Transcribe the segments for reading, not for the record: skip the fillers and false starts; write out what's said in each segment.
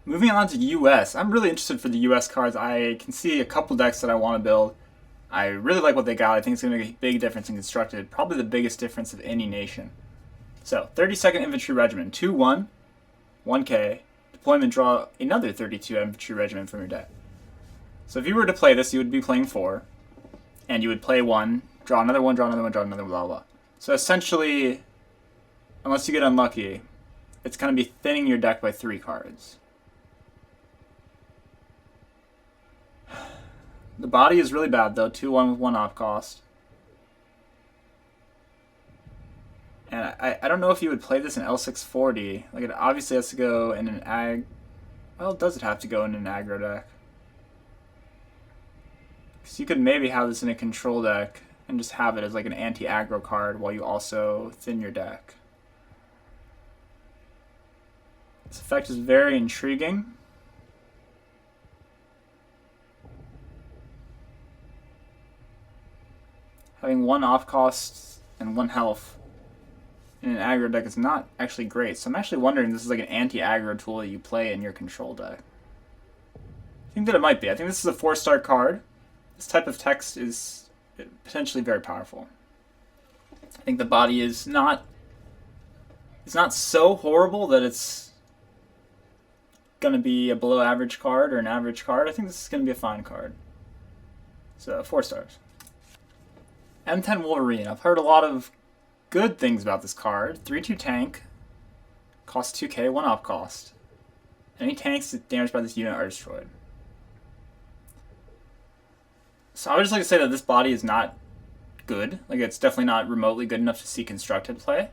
moving on to US. I'm really interested for the US cards. I can see a couple decks that I want to build. I really like what they got. I think it's going to make a big difference in Constructed. Probably the biggest difference of any nation. So, 32nd Infantry Regiment. 2-1, 1K. Deployment, draw another 32 Infantry Regiment from your deck. So if you were to play this, you would be playing 4. And you would play 1, draw another 1, draw another 1, draw another blah, blah. So essentially, unless you get unlucky, it's going to be thinning your deck by 3 cards. The body is really bad, though. 2-1 with 1 op cost. And I don't know if you would play this in L640. Like, it obviously has to go in an ag... Well, does it have to go in an aggro deck? Because you could maybe have this in a control deck and just have it as like an anti-aggro card while you also thin your deck. This effect is very intriguing. Having 1 off cost and 1 health in an aggro deck is not actually great. So I'm actually wondering if this is like an anti-aggro tool that you play in your control deck. I think that it might be. I think this is a 4-star card. This type of text is potentially very powerful. I think the body is not... It's not so horrible that it's going to be a below average card or an average card. I think this is going to be a fine card. So 4 stars. M10 Wolverine. I've heard a lot of good things about this card. 3-2 tank. Costs 2k, 1 op cost. Any tanks damaged by this unit are destroyed. So I would just like to say that this body is not good. Like, it's definitely not remotely good enough to see constructed play.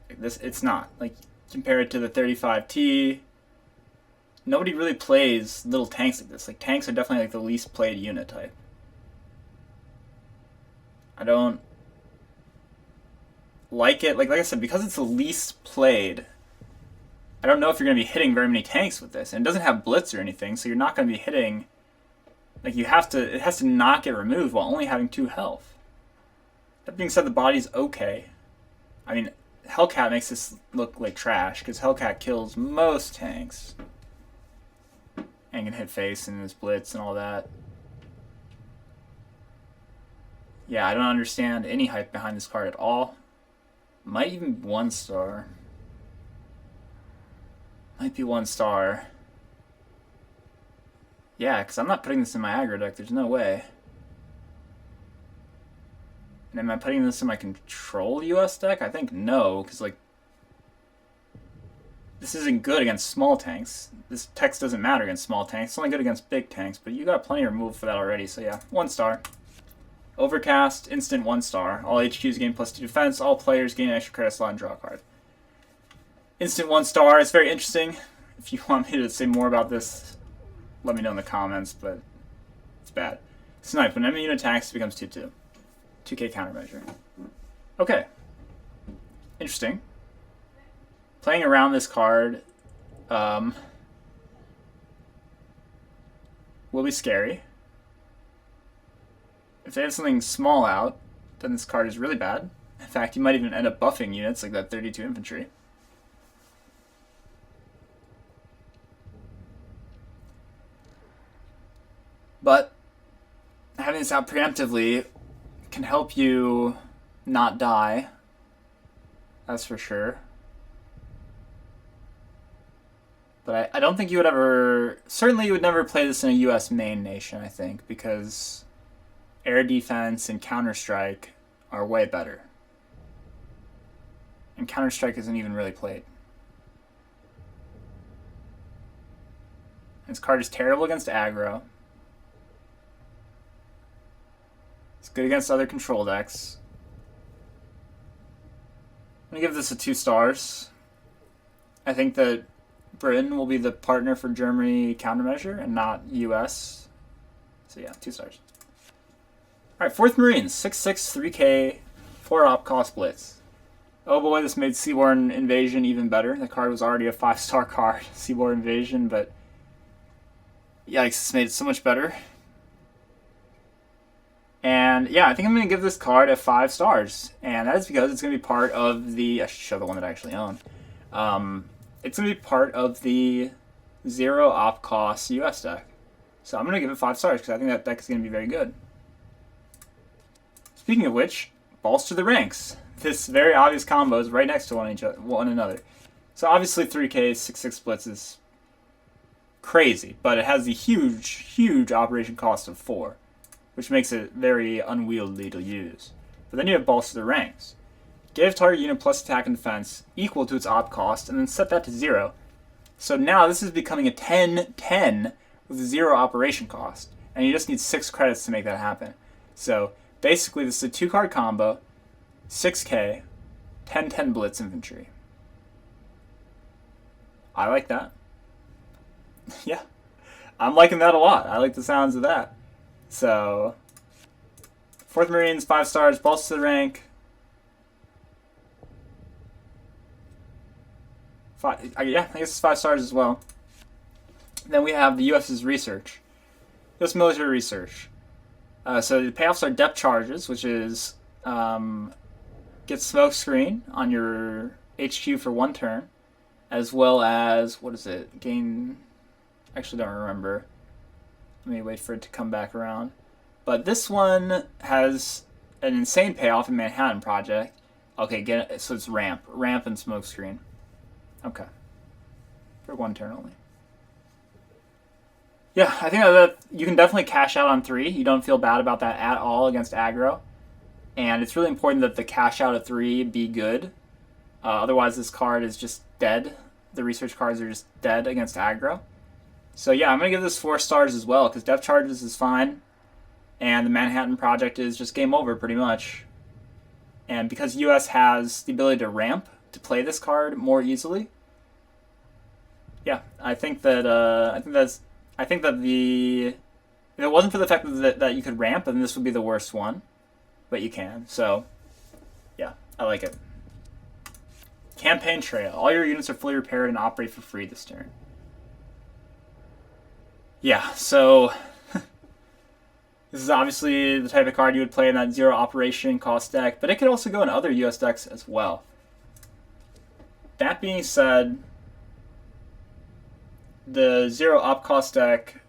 It's not. Like, compare it to the 35T. Nobody really plays little tanks like this. Like, tanks are definitely like the least played unit type. I don't like it. Like I said, because it's the least played, I don't know if you're going to be hitting very many tanks with this. And it doesn't have blitz or anything, so you're not going to be hitting... Like, it has to not get removed while only having 2 health. That being said, the body's okay. I mean, Hellcat makes this look like trash, because Hellcat kills most tanks. And can hit face and his blitz and all that. Yeah, I don't understand any hype behind this card at all. Might even be 1 star. Might be 1 star. Yeah, because I'm not putting this in my aggro deck. There's no way. And am I putting this in my control US deck? I think no, because, like, this isn't good against small tanks. This text doesn't matter against small tanks. It's only good against big tanks, but you got plenty of removal for that already, so yeah, 1 star. Overcast, instant 1 star. All HQs gain +2 defense. All players gain an extra credit slot and draw a card. Instant 1 star. It's very interesting. If you want me to say more about this, let me know in the comments, but it's bad. Snipe. When enemy unit attacks, it becomes 2-2. 2k countermeasure. Okay. Interesting. Playing around this card will be scary. If they have something small out, then this card is really bad. In fact, you might even end up buffing units like that 32 infantry. But having this out preemptively can help you not die. That's for sure. But I don't think you would ever... Certainly you would never play this in a US main nation, I think, because air defense and Counter-Strike are way better. And Counter-Strike isn't even really played. This card is terrible against aggro. It's good against other control decks. I'm going to give this a 2 stars. I think that Britain will be the partner for Germany countermeasure and not US. So yeah, 2 stars. Alright, 4th Marines. 6/6, 3k, 4 op cost blitz. Oh boy, this made Seaborn Invasion even better. The card was already a 5-star card, Seaborn Invasion, but yikes, it's made it so much better. And yeah, I think I'm going to give this card a 5 stars. And that is because it's going to be part of the... I should show the one that I actually own. it's going to be part of the 0 op cost US deck. So I'm going to give it 5 stars because I think that deck is going to be very good. Speaking of which, bolster the ranks. This very obvious combo is right next to one another. So obviously 3K 6/6 splits is crazy, but it has the huge operation cost of 4, which makes it very unwieldy to use. But then you have bolster the ranks. Give target unit plus attack and defense equal to its op cost, and then set that to 0. So now this is becoming a 10/10 with 0 operation cost, and you just need 6 credits to make that happen. So basically this is a 2-card combo, 6K, 10/10 blitz infantry. I like that. Yeah, I'm liking that a lot. I like the sounds of that. So, 4th Marines, 5 stars, bolster the rank. Yeah, I guess it's 5 stars as well. Then we have the US's research. US military research. So the payoffs are depth charges, which is get smoke screen on your HQ for 1 turn, as well as, what is it? Gain. Actually, don't remember. Let me wait for it to come back around. But this one has an insane payoff in Manhattan Project. Okay, get it. So it's ramp and smoke screen. Okay, for 1 turn only. Yeah, I think that you can definitely cash out on 3. You don't feel bad about that at all against aggro, and it's really important that the cash out at 3 be good. Otherwise, this card is just dead. The research cards are just dead against aggro. So yeah, I'm going to give this 4 stars as well, because depth charges is fine, and the Manhattan Project is just game over pretty much. And because US has the ability to ramp to play this card more easily, yeah, I think that if it wasn't for the fact that you could ramp, then this would be the worst one, but you can. So yeah, I like it. Campaign Trail. All your units are fully repaired and operate for free this turn. Yeah, so this is obviously the type of card you would play in that 0 operation cost deck, but it could also go in other US decks as well. That being said, the 0 op cost deck,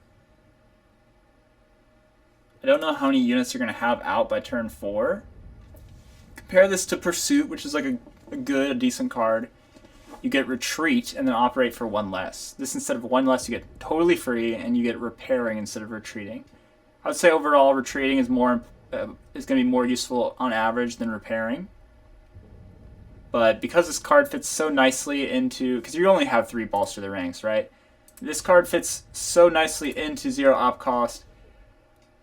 I don't know how many units you're going to have out by turn 4. Compare this to Pursuit, which is like a decent card. You get Retreat and then operate for 1 less. This, instead of 1 less, you get totally free, and you get Repairing instead of Retreating. I would say overall Retreating is going to be more useful on average than Repairing. But because this card fits so nicely into, because you only have 3 bolster the ranks, right? This card fits so nicely into 0 op cost.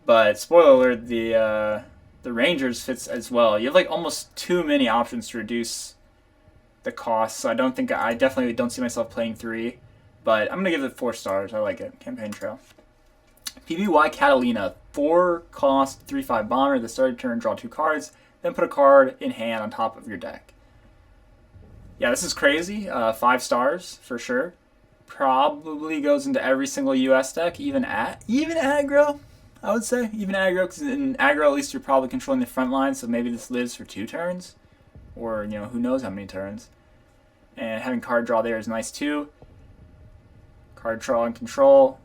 But spoiler alert, the Rangers fits as well. You have like almost too many options to reduce the cost, so I definitely don't see myself playing 3, but I'm gonna give it 4 stars. I like it. Campaign Trail. PBY Catalina, 4 cost, 3/5 bomber. The start of turn, draw 2 cards, then put a card in hand on top of your deck. Yeah, this is crazy. 5 stars for sure. Probably goes into every single US deck, even aggro. I would say even aggro, because in aggro at least you're probably controlling the front line, so maybe this lives for 2 turns. Or, who knows how many turns. And having card draw there is nice too. Card draw and control.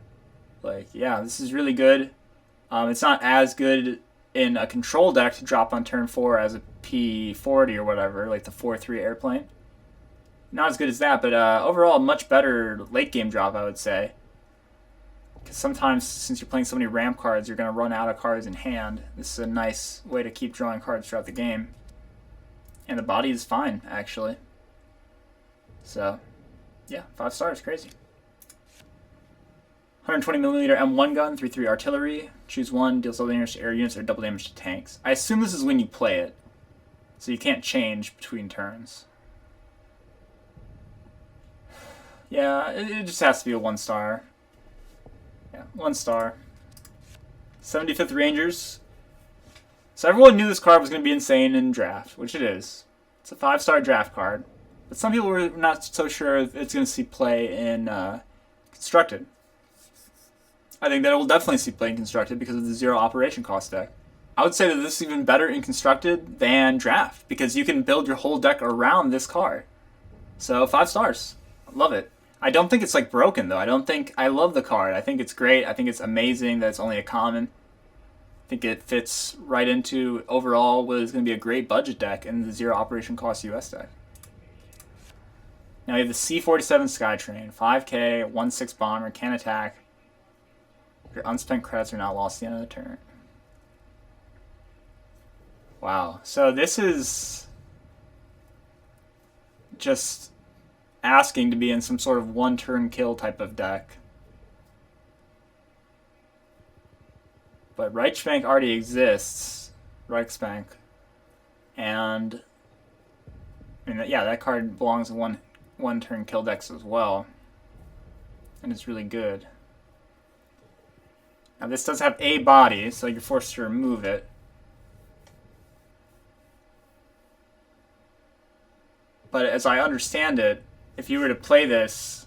Like, yeah, this is really good. It's not as good in a control deck to drop on turn 4 as a P40 or whatever, like the 4/3 airplane. Not as good as that, but overall much better late game drop, I would say. Because sometimes, since you're playing so many ramp cards, you're going to run out of cards in hand. This is a nice way to keep drawing cards throughout the game. And the body is fine, actually. So, yeah, 5 stars, crazy. 120mm M1 gun, 3/3 artillery. Choose 1, deals double damage to air units or double damage to tanks. I assume this is when you play it, so you can't change between turns. Yeah, it just has to be a 1 star. Yeah, 1 star. 75th Rangers. So everyone knew this card was going to be insane in draft, which it is. It's a 5-star draft card. But some people were not so sure if it's going to see play in Constructed. I think that it will definitely see play in Constructed because of the 0 operation cost deck. I would say that this is even better in Constructed than Draft, because you can build your whole deck around this card. So 5 stars. Love it. I don't think it's like broken though. I love the card. I think it's great. I think it's amazing that it's only a common. I think it fits right into overall what is going to be a great budget deck in the zero operation cost US deck. Now we have the C-47 Skytrain, 5K, 1/6 bomber, can attack. Your unspent credits are now lost at the end of the turn. Wow. So this is just asking to be in some sort of one-turn kill type of deck. But Reichsbank already exists. Reichsbank. And I mean, yeah, that card belongs in one-turn kill decks as well. And it's really good. Now this does have a body, so you're forced to remove it. But as I understand it, if you were to play this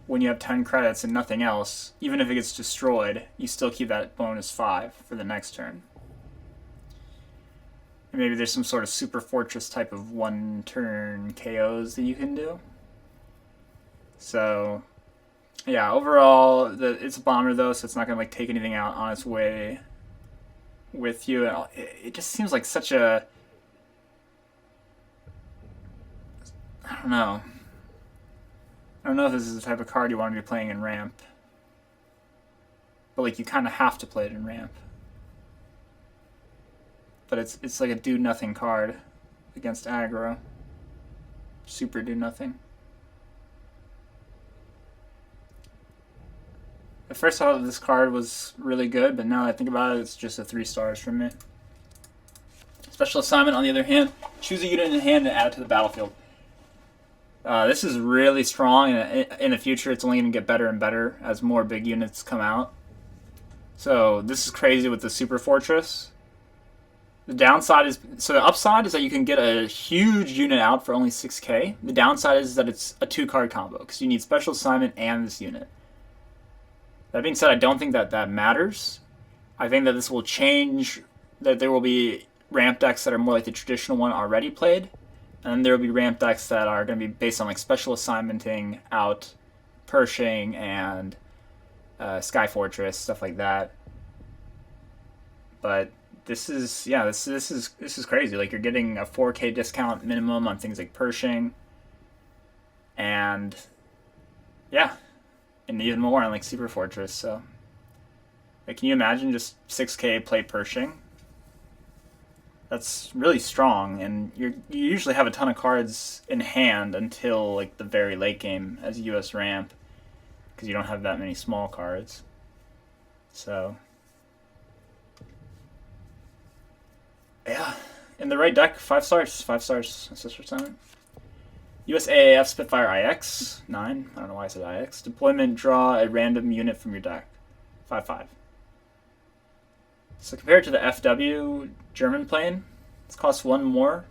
when you have 10 credits and nothing else, even if it gets destroyed, you still keep that bonus 5 for the next turn. And maybe there's some sort of Super Fortress type of one-turn KOs that you can do. So, yeah, overall, it's a bomber though, so it's not going to like take anything out on its way with you. It just seems like such a... I don't know. I don't know if this is the type of card you want to be playing in ramp. But like you kind of have to play it in ramp. But it's like a do nothing card against aggro. Super do nothing. At first I thought this card was really good, but now that I think about it, it's just a 3 stars from me. Special assignment, on the other hand, choose a unit in hand and add it to the battlefield. This is really strong, and in the future it's only going to get better and better as more big units come out. So this is crazy with the Super Fortress. The downside is, so the upside is that you can get a huge unit out for only 6k. The downside is that it's a 2-card combo, because you need Special Assignment and this unit. That being said, I don't think that that matters. I think that this will change, that there will be ramp decks that are more like the traditional one already played, and there will be ramp decks that are going to be based on like special assignmenting out Pershing and Sky Fortress, stuff like that. But this is, yeah, this is crazy. Like you're getting a 4k discount minimum on things like Pershing, and yeah, and even more on like Super Fortress. So like, can you imagine just 6k play Pershing? That's really strong, and you usually have a ton of cards in hand until like the very late game as US ramp, because you don't have that many small cards. So yeah, in the right deck, 5 stars, 5 stars. Sister Assignment. USAAF Spitfire IX 9. I don't know why I said IX. Deployment: draw a random unit from your deck. 5/5. So compared to the FW German plane, this costs 1 more,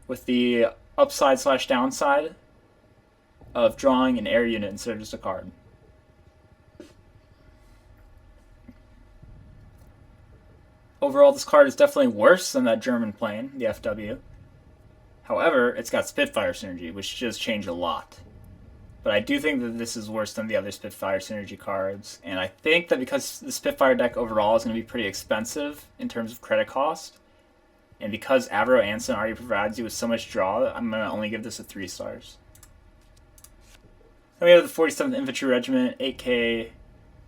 with the upside / downside of drawing an air unit instead of just a card. Overall, this card is definitely worse than that German plane, the FW. However, it's got Spitfire synergy, which does change a lot. But I do think that this is worse than the other Spitfire synergy cards, and I think that because the Spitfire deck overall is going to be pretty expensive in terms of credit cost, and because Avro Anson already provides you with so much draw, I'm going to only give this a 3 stars. Then we have the 47th Infantry Regiment, 8k,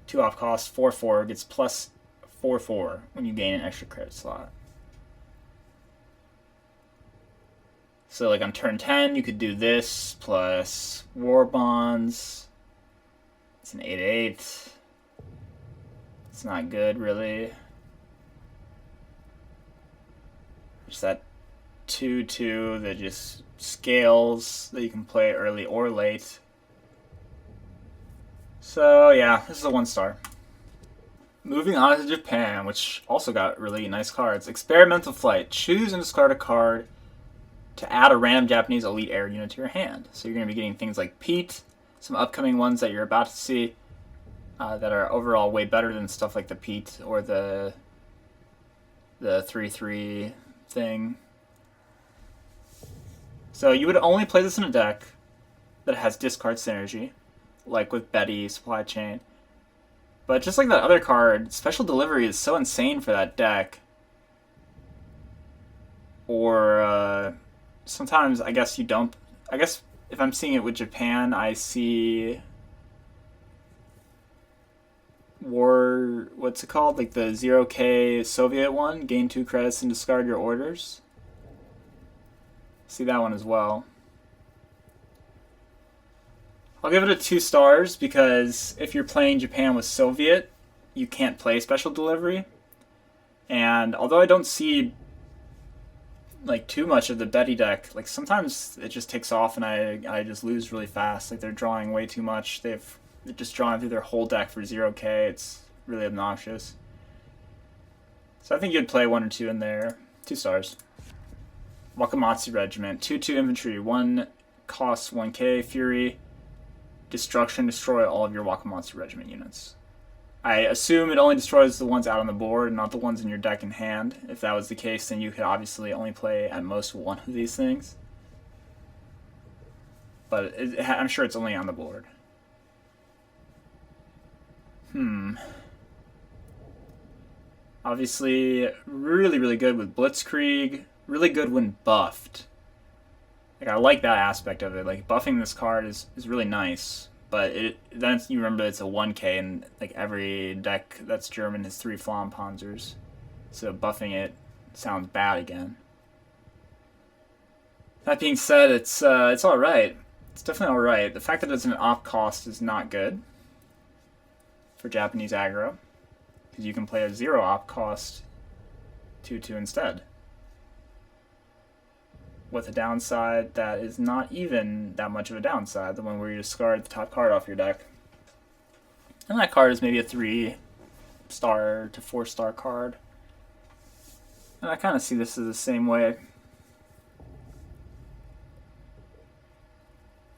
2 off cost, 4/4, gets plus 4/4 when you gain an extra credit slot. So like on turn 10, you could do this plus War Bonds. It's an 8/8. It's not good, really. Just that 2/2 that just scales that you can play early or late. So yeah, this is a 1 star. Moving on to Japan, which also got really nice cards. Experimental Flight. Choose and discard a card to add a random Japanese elite air unit to your hand. So you're going to be getting things like Pete, some upcoming ones that you're about to see that are overall way better than stuff like the Pete or the 3/3 thing. So you would only play this in a deck that has discard synergy, like with Betty, Supply Chain. But just like that other card, Special Delivery is so insane for that deck. Or sometimes I guess you don't. I guess if I'm seeing it with Japan, I see War. What's it called? Like the 0K Soviet one. Gain 2 credits and discard your orders. See that one as well. I'll give it a 2 stars because if you're playing Japan with Soviet, you can't play Special Delivery. And although I don't see like too much of the Betty deck, like sometimes it just takes off and I just lose really fast. Like they're drawing way too much. They're just drawing through their whole deck for 0K. It's really obnoxious. So I think you'd play 1 or 2 in there. 2 stars. Wakamatsu Regiment. 2/2 infantry. 1 costs 1K. Fury. Destruction. Destroy all of your Wakamatsu Regiment units. I assume it only destroys the ones out on the board and not the ones in your deck in hand. If that was the case, then you could obviously only play at most 1 of these things. But I'm sure it's only on the board. Obviously, really, really good with Blitzkrieg. Really good when buffed. Like, I like that aspect of it. Like, buffing this card is really nice. But then you remember it's a 1K, and like every deck that's German has 3 Flampanzers. So buffing it sounds bad again. That being said, it's alright. It's definitely alright. The fact that it's an op cost is not good for Japanese aggro. Because you can play a 0 op cost 2/2 instead. With a downside that is not even that much of a downside, the one where you discard the top card off your deck. And that card is maybe a 3-star to 4-star card. And I kind of see this as the same way.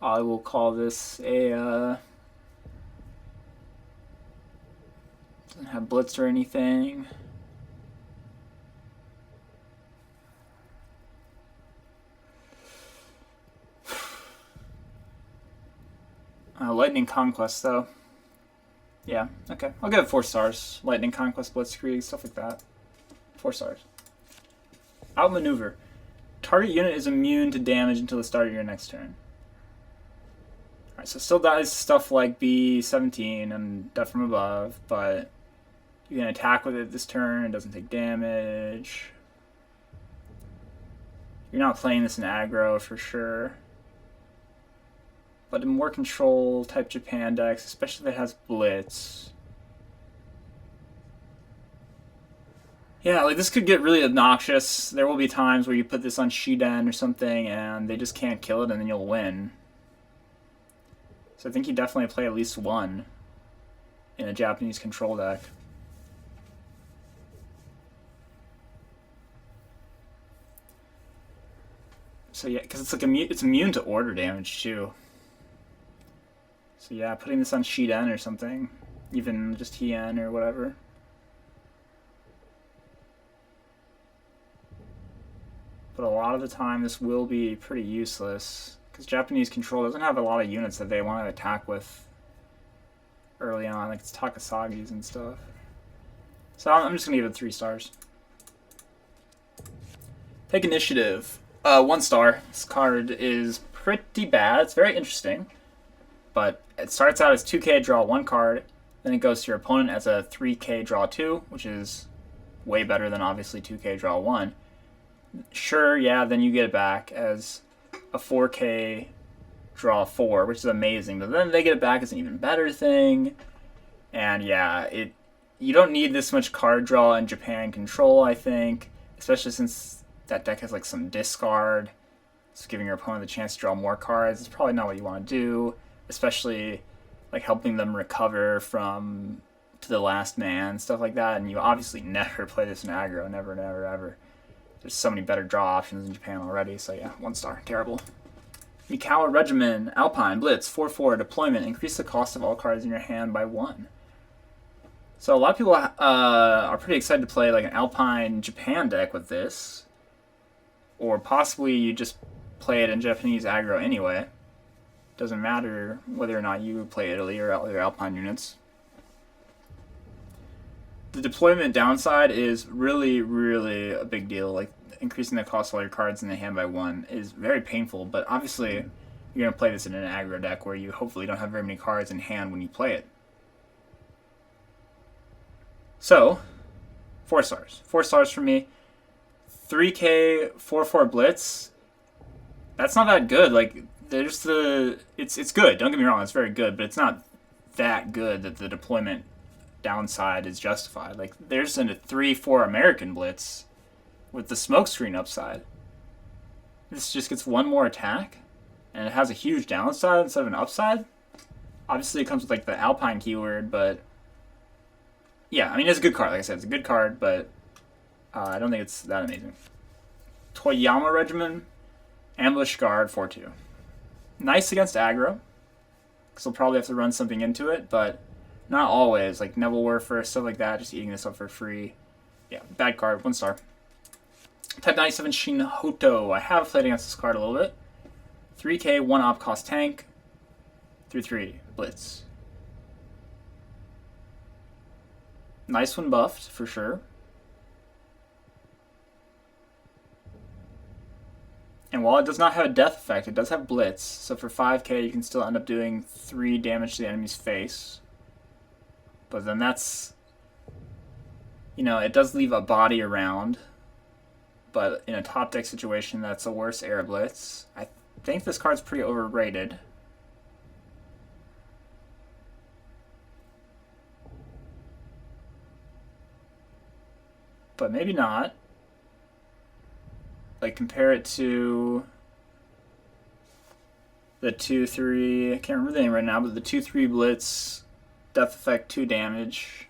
I will call this a... doesn't have blitz or anything. Lightning Conquest, though. Yeah, okay. I'll give it 4 stars. Lightning Conquest, Blitzkrieg, stuff like that. 4 stars. Outmaneuver. Target unit is immune to damage until the start of your next turn. Alright, so still dies stuff like B-17 and Death from Above, but you can attack with it this turn, it doesn't take damage. You're not playing this in aggro for sure. But in more control type Japan decks, especially if it has Blitz. Yeah, like this could get really obnoxious. There will be times where you put this on Shiden or something and they just can't kill it and then you'll win. So I think you definitely play at least 1 in a Japanese control deck. So yeah, because it's like it's immune to order damage too. So yeah, putting this on Shiden or something, even just Hien or whatever. But a lot of the time this will be pretty useless, because Japanese control doesn't have a lot of units that they want to attack with early on, like it's Takasagi's and stuff. So I'm just going to give it 3 stars. Take Initiative. 1 star. This card is pretty bad. It's very interesting. But it starts out as 2K, draw 1 card. Then it goes to your opponent as a 3K, draw 2, which is way better than obviously 2K, draw 1. Sure, yeah, then you get it back as a 4K, draw 4, which is amazing. But then they get it back as an even better thing. And yeah, you don't need this much card draw in Japan control, I think. Especially since that deck has like some discard. So giving your opponent the chance to draw more cards is probably not what you want to do. Especially like helping them recover from to the last man, stuff like that. And you obviously never play this in aggro, never, never, ever. There's so many better draw options in Japan already, so yeah, 1 star, terrible. Mikawa Regiment, Alpine, Blitz, 4/4, deployment, increase the cost of all cards in your hand by 1. So a lot of people are pretty excited to play like an Alpine Japan deck with this. Or possibly you just play it in Japanese aggro anyway. Doesn't matter whether or not you play Italy or other Alpine units. The deployment downside is really, really a big deal. Like, increasing the cost of all your cards in the hand by 1 is very painful, but obviously you're going to play this in an aggro deck where you hopefully don't have very many cards in hand when you play it. So, 4 stars. 4 stars for me. 3k 4/4 blitz. That's not that good. Like, there's it's good. Don't get me wrong, it's very good, but it's not that good that the deployment downside is justified. Like, there's a 3/4 American blitz with the smokescreen upside. This just gets 1 more attack, and it has a huge downside instead of an upside. Obviously, it comes with like the Alpine keyword, but yeah, I mean, it's a good card. Like I said, it's a good card, but I don't think it's that amazing. Toyama Regimen, Ambush Guard 4/2. Nice against aggro, because they'll probably have to run something into it, but not always. Like Neville Werfer, stuff like that, just eating this up for free. Yeah, bad card, 1 star. Type 97 Shin Hoto. I have played against this card a little bit. 3k 1 op cost tank. 3/3 blitz. Nice when buffed, for sure. And while it does not have a death effect, it does have blitz. So for 5k, you can still end up doing 3 damage to the enemy's face. But then that's, you know, it does leave a body around. But in a top deck situation, that's a worse air blitz. I think this card's pretty overrated. But maybe not. Like, compare it to the 2/3, I can't remember the name right now, but the 2/3 blitz, death effect 2 damage,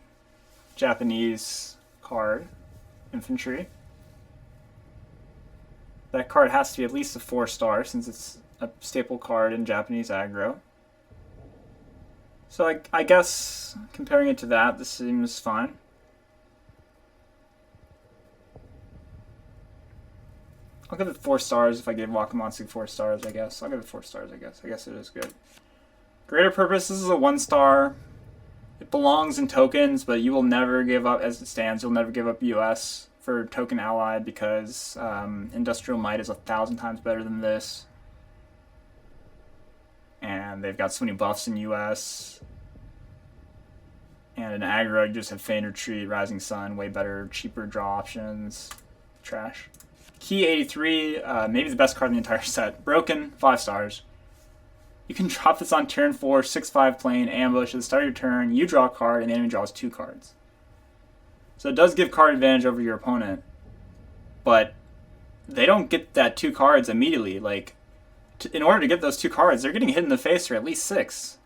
Japanese card, infantry. That card has to be at least a 4 star since it's a staple card in Japanese aggro. So I guess comparing it to that, this seems fine. I'll give it 4 stars if I gave Wakamatsu 4 stars, I guess. I'll give it 4 stars, I guess. I guess it is good. Greater Purpose, this is a 1 star. It belongs in tokens, but you will never give up, as it stands, you'll never give up US for token ally because Industrial Might is 1,000 times better than this. And they've got so many buffs in US. And in aggro, you just have Feigned Retreat, Rising Sun, way better, cheaper draw options. Trash. Key 83, maybe the best card in the entire set. Broken, 5 stars. You can drop this on turn 4, 6/5 plane, ambush. At the start of your turn, you draw a card, and the enemy draws 2 cards. So it does give card advantage over your opponent, but they don't get that 2 cards immediately. Like, in order to get those 2 cards, they're getting hit in the face for at least 6.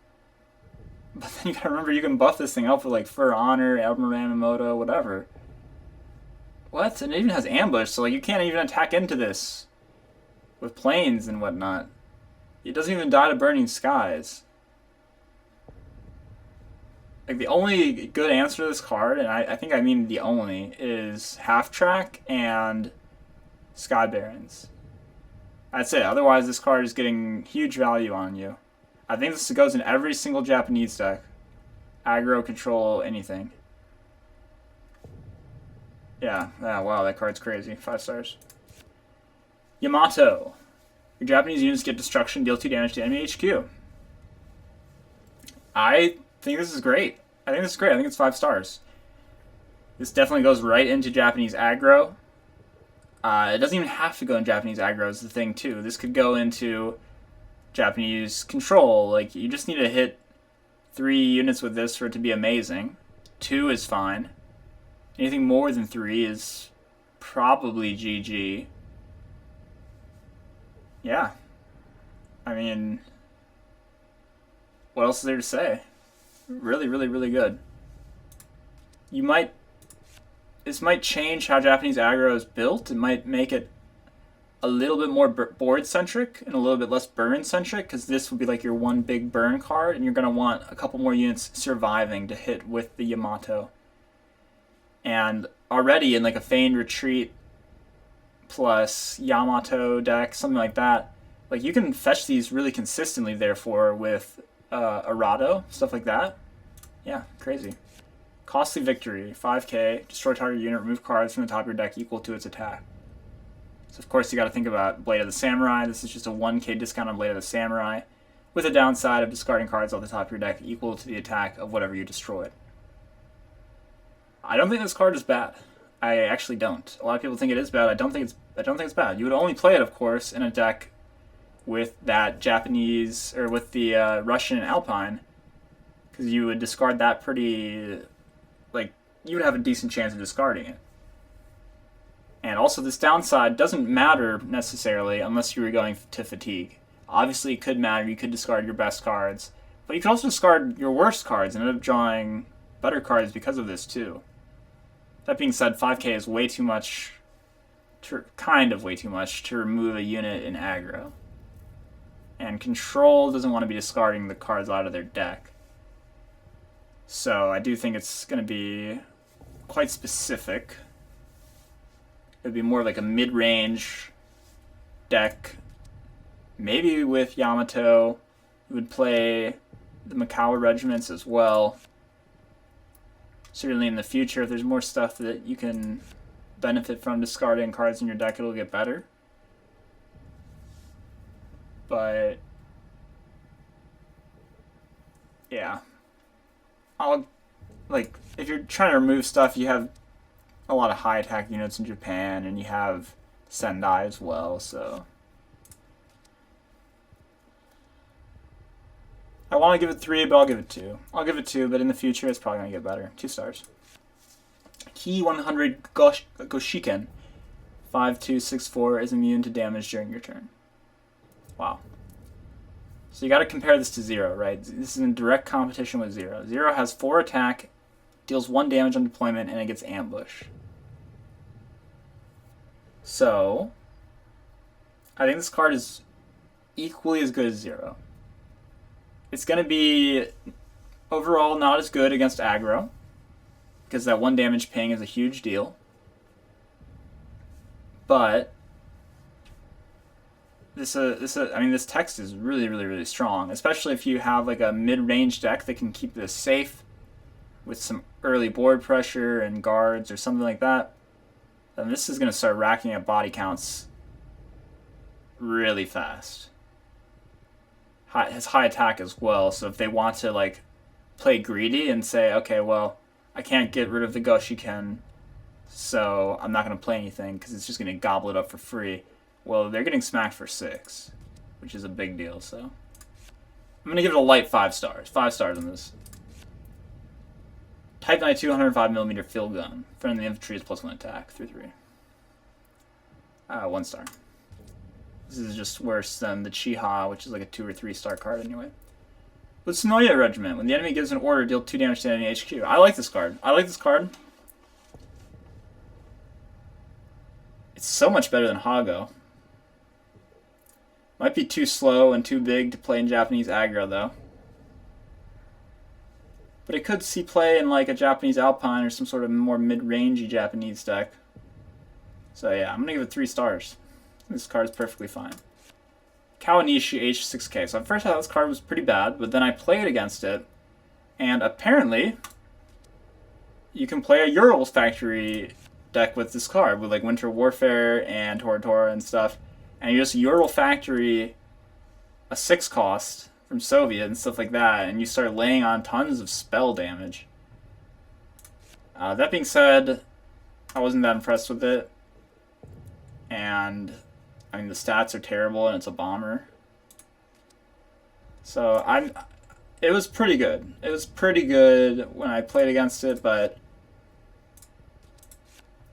But then you gotta remember you can buff this thing up with like For Honor, Elmer Yamamoto, whatever. What? And it even has ambush, so like you can't even attack into this with planes and whatnot. It doesn't even die to Burning Skies. Like, the only good answer to this card, and I think I mean the only, is Half Track and Sky Barons. That's it. Otherwise, this card is getting huge value on you. I think this goes in every single Japanese deck. Aggro, control, anything. Yeah, wow, that card's crazy. 5 stars. Yamato. Your Japanese units get destruction, deal 2 damage to enemy HQ. I think this is great. I think it's 5 stars. This definitely goes right into Japanese aggro. It doesn't even have to go in Japanese aggro is the thing, too. This could go into Japanese control. Like, you just need to hit 3 units with this for it to be amazing. 2 is fine. Anything more than 3 is probably GG. Yeah. I mean, what else is there to say? Really, really, really good. This might change how Japanese aggro is built. It might make it a little bit more board-centric and a little bit less burn-centric, because this would be like your one big burn card, and you're going to want a couple more units surviving to hit with the Yamato. And already in like a Feigned Retreat plus Yamato deck, something like that, Like, you can fetch these really consistently, therefore, with Errado, stuff like that. Yeah, crazy. Costly Victory, 5k, destroy target unit, remove cards from the top of your deck equal to its attack. So, of course, you got to think about Blade of the Samurai. This is just a 1k discount on Blade of the Samurai, with a downside of discarding cards off the top of your deck equal to the attack of whatever you destroyed. I don't think this card is bad. I actually don't. A lot of people think it is bad. I don't think it's bad. You would only play it, of course, in a deck with that Japanese, or with the Russian Alpine, because you would discard that pretty, like, you would have a decent chance of discarding it. And also, this downside doesn't matter necessarily unless you were going to fatigue. Obviously, it could matter. You could discard your best cards, but you could also discard your worst cards and end up drawing better cards because of this too. That being said, 5k is way too much, kind of way too much to remove a unit in aggro. And Control doesn't want to be discarding the cards out of their deck. So I do think it's going to be quite specific. It would be more like a mid-range deck. Maybe with Yamato. You would play the Mikawa regiments as well. Certainly in the future, if there's more stuff that you can benefit from discarding cards in your deck, it'll get better. But yeah, if you're trying to remove stuff, you have a lot of high attack units in Japan, and you have Sendai as well, so I want to give it 3, but I'll give it 2. I'll give it 2, but in the future it's probably going to get better. 2 stars. Key 100 Goshiken, 5264, is immune to damage during your turn. Wow. So you got to compare this to 0, right? This is in direct competition with 0. 0 has 4 attack, deals 1 damage on deployment, and it gets ambush. So I think this card is equally as good as 0. It's going to be overall not as good against aggro, because that 1 damage ping is a huge deal. But this text is really, really, really strong, especially if you have like a mid-range deck that can keep this safe with some early board pressure and guards or something like that. Then this is going to start racking up body counts really fast. Has high attack as well, so if they want to like play greedy and say, okay, well, I can't get rid of the Goshiken, so I'm not going to play anything because it's just going to gobble it up for free. Well, they're getting smacked for 6, which is a big deal, so I'm going to give it a light 5 stars. 5 stars on this. Type 92 105mm field gun. Friendly infantry is +1 attack. 3/3. 1 star. This is just worse than the Chiha, which is like a 2 or 3 star card anyway. With Sonoya Regiment, when the enemy gives an order, deal 2 damage to enemy HQ. I like this card. It's so much better than Hago. Might be too slow and too big to play in Japanese aggro, though. But it could see play in like a Japanese Alpine or some sort of more mid-rangey Japanese deck. So yeah, I'm going to give it 3 stars. This card is perfectly fine. Kawanishi H6K. So at first I thought this card was pretty bad, but then I played against it, and apparently you can play a Ural Factory deck with this card, with like Winter Warfare and Tora and stuff, and you just Ural Factory a 6 cost from Soviet and stuff like that, and you start laying on tons of spell damage. That being said, I wasn't that impressed with it, and I mean, the stats are terrible, and it's a bomber. So it was pretty good. It was pretty good when I played against it, but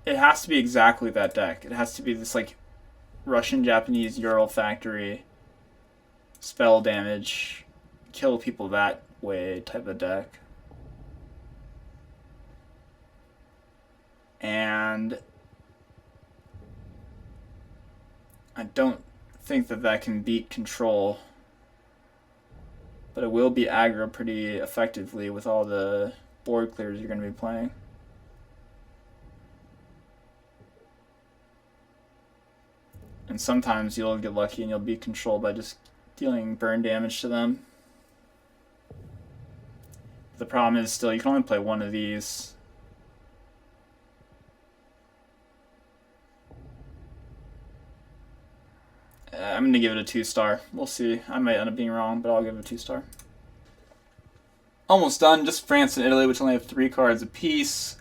it has to be exactly that deck. It has to be this like Russian-Japanese Ural Factory, spell damage, kill people that way type of deck. And I don't think that can beat Control, but it will be aggro pretty effectively with all the board clears you're going to be playing. And sometimes you'll get lucky and you'll be controlled by just dealing burn damage to them. The problem is still you can only play one of these. I'm going to give it a 2-star. We'll see. I might end up being wrong, but I'll give it a 2-star. Almost done. Just France and Italy, which only have 3 cards apiece.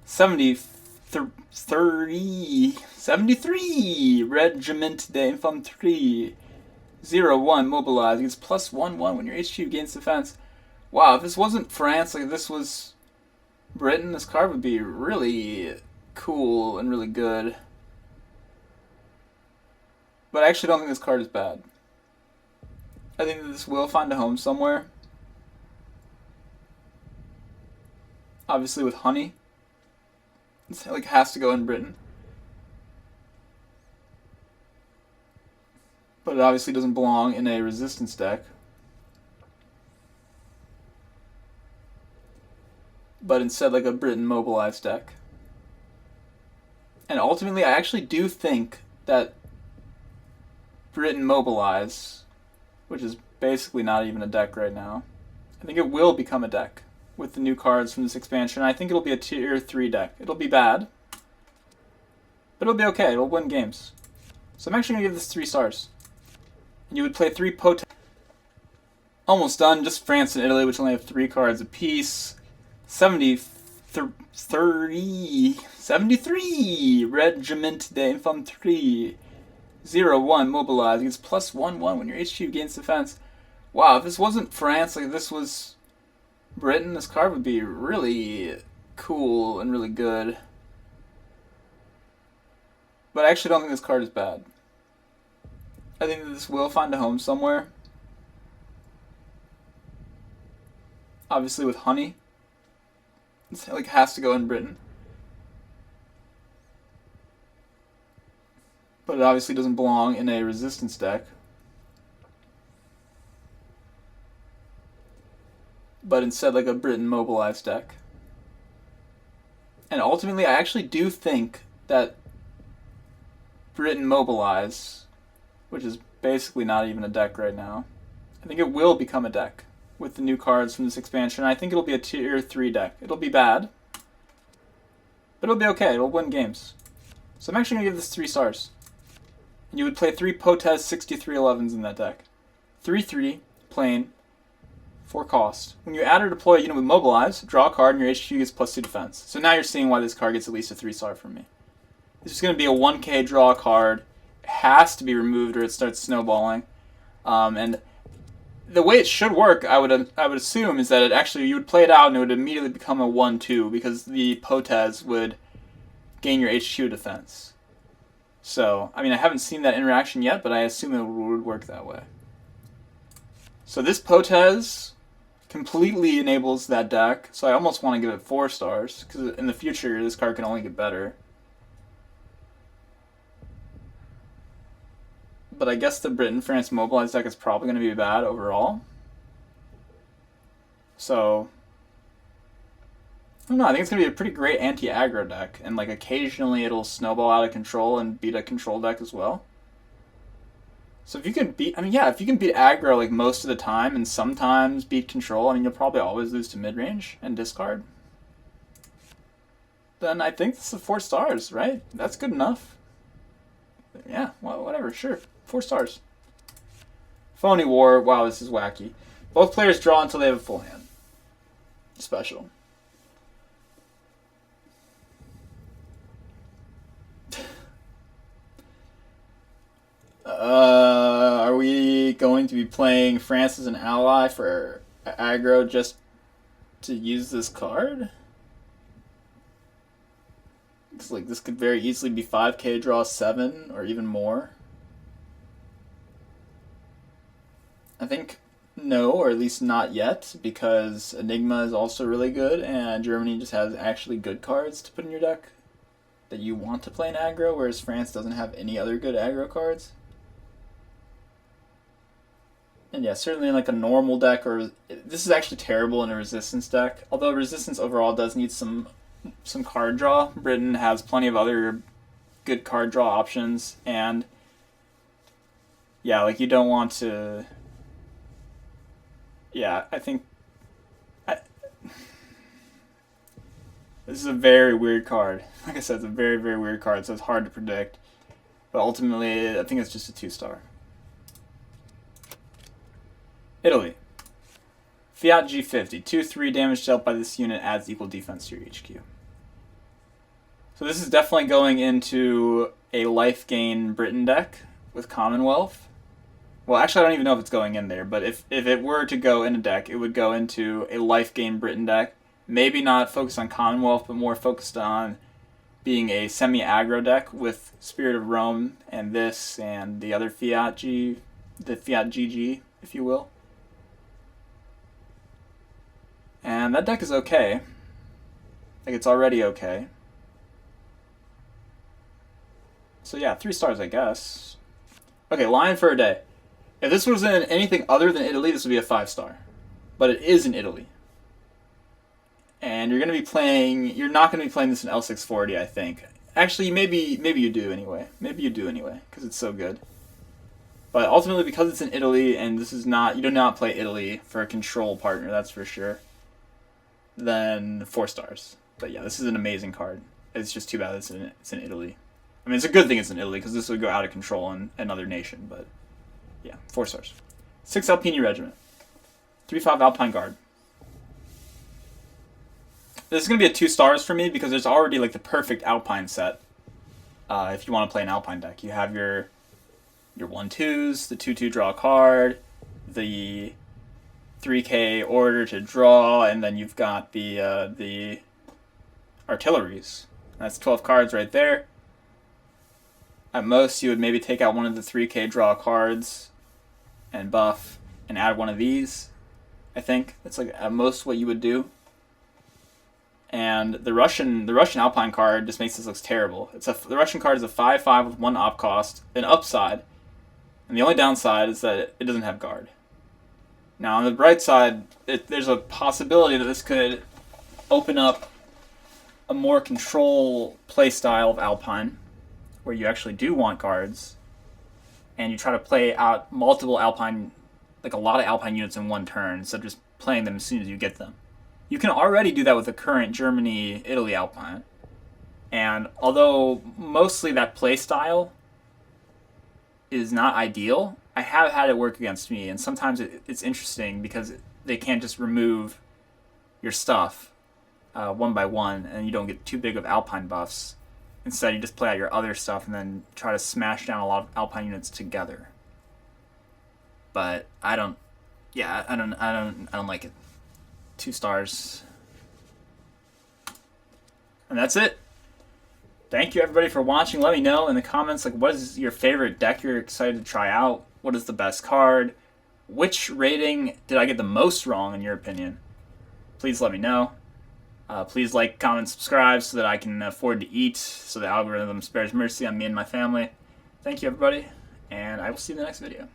73 Regiment d'Infanterie. 0-1 mobilize. It gets +1/1 when your HQ gains defense. Wow, if this wasn't France, like if this was Britain, this card would be really cool and really good. But I actually don't think this card is bad. I think that this will find a home somewhere. Obviously with honey. It's like has to go in Britain. But it obviously doesn't belong in a resistance deck. But instead like a Britain mobilized deck. And ultimately I actually do think that Britain mobilize, which is basically not even a deck right now, I think it will become a deck with the new cards from this expansion. I think it'll be a tier 3 deck. It'll be bad, but it'll be okay. It'll win games. So I'm actually going to give this 3 stars. And you would play 3 potent. Almost done. Just France and Italy, which only have 3 cards apiece. 73 Regiment d'Infanterie. 0-1 mobilize. It gets +1/1 when your HQ gains defense. Wow, if this wasn't France, like if this was Britain, this card would be really cool and really good. But I actually don't think this card is bad. I think that this will find a home somewhere. Obviously with honey. It's like has to go in Britain. But it obviously doesn't belong in a resistance deck. But instead like a Britain mobilized deck. And ultimately I actually do think that Britain mobilize, which is basically not even a deck right now, I think it will become a deck with the new cards from this expansion. I think it'll be a tier 3 deck. It'll be bad, but it'll be okay. It'll win games. So I'm actually going to give this 3 stars. And you would play 3 Potez 6311s in that deck. 3/3, plain, 4 cost. When you add or deploy a unit with mobilize, draw a card and your HQ gets +2 defense. So now you're seeing why this card gets at least a 3-star from me. This is going to be a 1k draw card. It has to be removed or it starts snowballing. And the way it should work, I would assume, is that it actually, you would play it out and it would immediately become a 1/2 because the Potez would gain your HQ defense. So, I mean, I haven't seen that interaction yet, but I assume it would work that way. So this Potez completely enables that deck, so I almost want to give it 4 stars, because in the future, this card can only get better. But I guess the Britain-France mobilized deck is probably going to be bad overall. So, I don't know, I think it's going to be a pretty great anti-aggro deck, and like occasionally it'll snowball out of control and beat a control deck as well. So if you can beat, I mean, yeah, if you can beat aggro like most of the time and sometimes beat control, I mean, you'll probably always lose to mid-range and discard. Then I think this is 4 stars, right? That's good enough. Yeah, well, whatever, sure. 4 stars. Phony War, wow, this is wacky. Both players draw until they have a full hand. Special. Are we going to be playing France as an ally for aggro just to use this card? Because like this could very easily be 5k draw 7 or even more. I think no, or at least not yet, because Enigma is also really good and Germany just has actually good cards to put in your deck that you want to play in aggro, whereas France doesn't have any other good aggro cards. And yeah, certainly in like a normal deck, or this is actually terrible in a resistance deck. Although resistance overall does need some card draw. Britain has plenty of other good card draw options, and Yeah, like you don't want to. Yeah, I think this is a very weird card. Like I said, it's a very, very weird card, so it's hard to predict. But ultimately, I think it's just a 2-star. Italy. Fiat G50. 2/3 damage dealt by this unit adds equal defense to your HQ. So this is definitely going into a life gain Britain deck with Commonwealth. Well, actually, I don't even know if it's going in there, but if it were to go in a deck, it would go into a life gain Britain deck. Maybe not focused on Commonwealth, but more focused on being a semi-aggro deck with Spirit of Rome and this and the other the Fiat GG, if you will. And that deck is okay. Like, it's already okay. So yeah, 3 stars, I guess. Okay, Lion for a Day. If this was in anything other than Italy, this would be a 5-star. But it is in Italy. And you're not going to be playing this in L640, I think. Actually, maybe you do anyway. Maybe you do anyway, because it's so good. But ultimately, because it's in Italy, and this is not, you do not play Italy for a control partner, that's for sure, then 4 stars. But yeah, this is an amazing card. It's just too bad it's in Italy. I mean, it's a good thing it's in Italy, because this would go out of control in another nation, but yeah, 4 stars. 6 Alpini Regiment. 3/5 Alpine Guard. This is going to be a 2 stars for me, because there's already like the perfect Alpine set. If you want to play an Alpine deck, you have your 1/2s, the 2/2 draw a card, the 3K order to draw, and then you've got the artilleries. That's 12 cards right there. At most, you would maybe take out one of the 3K draw cards and buff and add one of these. I think that's like at most what you would do. And the Russian Alpine card just makes this look terrible. The Russian card is a 5/5 with 1 op cost, an upside, and the only downside is that it doesn't have guard. Now on the bright side, there's a possibility that this could open up a more control play style of Alpine, where you actually do want guards, and you try to play out multiple Alpine, like a lot of Alpine units in one turn, instead of just playing them as soon as you get them. You can already do that with the current Germany-Italy Alpine. And although mostly that play style is not ideal, I have had it work against me, and sometimes it's interesting because they can't just remove your stuff one by one, and you don't get too big of Alpine buffs. Instead, you just play out your other stuff and then try to smash down a lot of Alpine units together. But I don't like it. 2 stars. And that's it. Thank you everybody for watching. Let me know in the comments, like, what is your favorite deck you're excited to try out? What is the best card? Which rating did I get the most wrong in your opinion? Please let me know. Please like, comment, subscribe so that I can afford to eat, so the algorithm spares mercy on me and my family. Thank you everybody, and I will see you in the next video.